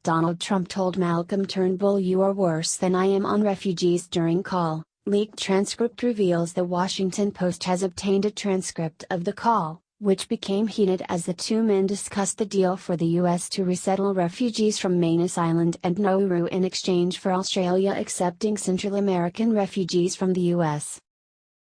Donald Trump told Malcolm Turnbull, "You are worse than I am on refugees" during call. Leaked transcript reveals The Washington Post has obtained a transcript of the call, which became heated as the two men discussed the deal for the U.S. to resettle refugees from Manus Island and Nauru in exchange for Australia accepting Central American refugees from the U.S.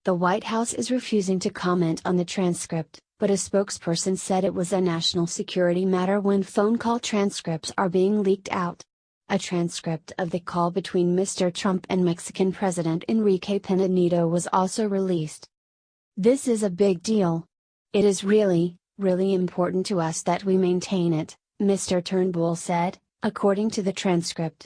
The White House is refusing to comment on the transcript, but a spokesperson said it was a national security matter when phone call transcripts are being leaked out. A transcript of the call between Mr. Trump and Mexican President Enrique Pena Nieto was also released. "This is a big deal. It is really, really important to us that we maintain it," Mr. Turnbull said, according to the transcript.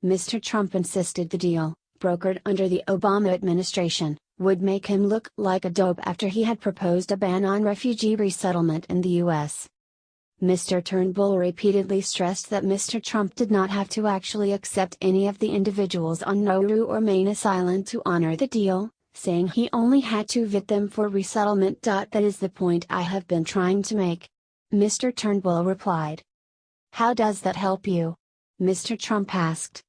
Mr. Trump insisted the deal, brokered under the Obama administration, would make him look like a dope after he had proposed a ban on refugee resettlement in the U.S. Mr. Turnbull repeatedly stressed that Mr. Trump did not have to actually accept any of the individuals on Nauru or Manus Island to honor the deal, saying he only had to vet them for resettlement. "That is the point I have been trying to make," Mr. Turnbull replied. "How does that help you?" Mr. Trump asked.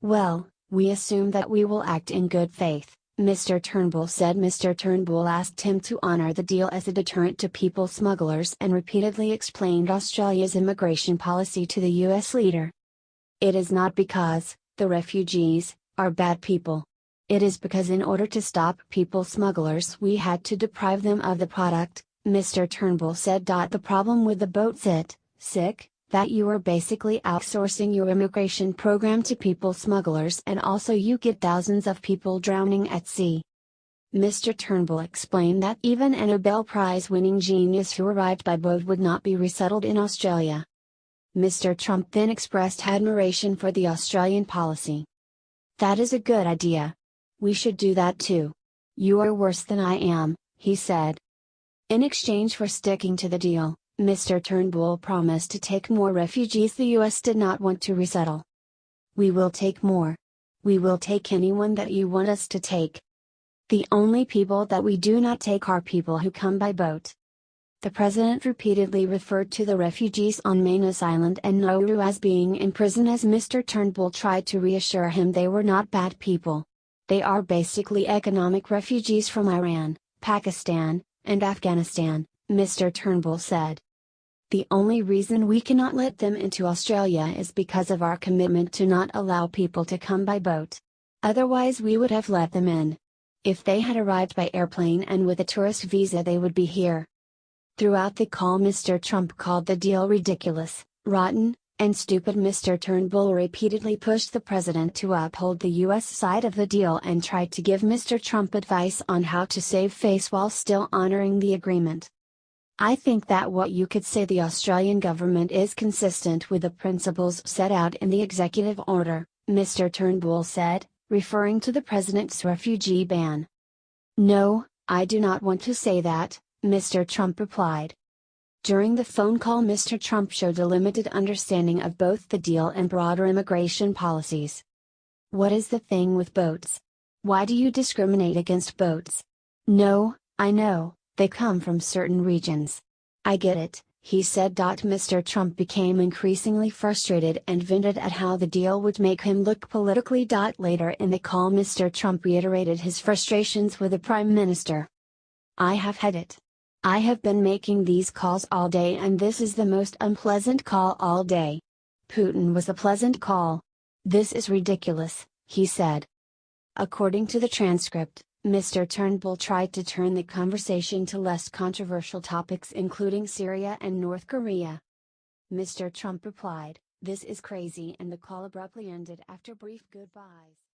"Well, we assume that we will act in good faith," Mr. Turnbull said. Mr. Turnbull asked him to honor the deal as a deterrent to people smugglers and repeatedly explained Australia's immigration policy to the U.S. leader. "It is not because the refugees are bad people. It is because in order to stop people smugglers we had to deprive them of the product," Mr. Turnbull said. "The problem with the boats sick, that you are basically outsourcing your immigration program to people smugglers and also you get thousands of people drowning at sea." Mr. Turnbull explained that even a Nobel Prize-winning genius who arrived by boat would not be resettled in Australia. Mr. Trump then expressed admiration for the Australian policy. "That is a good idea. We should do that too. You are worse than I am," he said. In exchange for sticking to the deal, Mr. Turnbull promised to take more refugees the U.S. did not want to resettle. "We will take more. We will take anyone that you want us to take. The only people that we do not take are people who come by boat." The president repeatedly referred to the refugees on Manus Island and Nauru as being in prison as Mr. Turnbull tried to reassure him they were not bad people. "They are basically economic refugees from Iran, Pakistan, and Afghanistan," Mr. Turnbull said. "The only reason we cannot let them into Australia is because of our commitment to not allow people to come by boat. Otherwise we would have let them in. If they had arrived by airplane and with a tourist visa they would be here." Throughout the call Mr. Trump called the deal ridiculous, rotten, and stupid. Mr. Turnbull repeatedly pushed the president to uphold the U.S. side of the deal and tried to give Mr. Trump advice on how to save face while still honoring the agreement. "I think that what you could say the Australian government is consistent with the principles set out in the executive order," Mr. Turnbull said, referring to the president's refugee ban. "No, I do not want to say that," Mr. Trump replied. During the phone call Mr. Trump showed a limited understanding of both the deal and broader immigration policies. "What is the thing with boats? Why do you discriminate against boats? No, I know, they come from certain regions. I get it," he said. Mr. Trump became increasingly frustrated and vented at how the deal would make him look politically. Later in the call Mr. Trump reiterated his frustrations with the Prime Minister. "I have had it. I have been making these calls all day and this is the most unpleasant call all day. Putin was a pleasant call. This is ridiculous," he said. According to the transcript, Mr. Turnbull tried to turn the conversation to less controversial topics including Syria and North Korea. Mr. Trump replied, "This is crazy," and the call abruptly ended after brief goodbyes.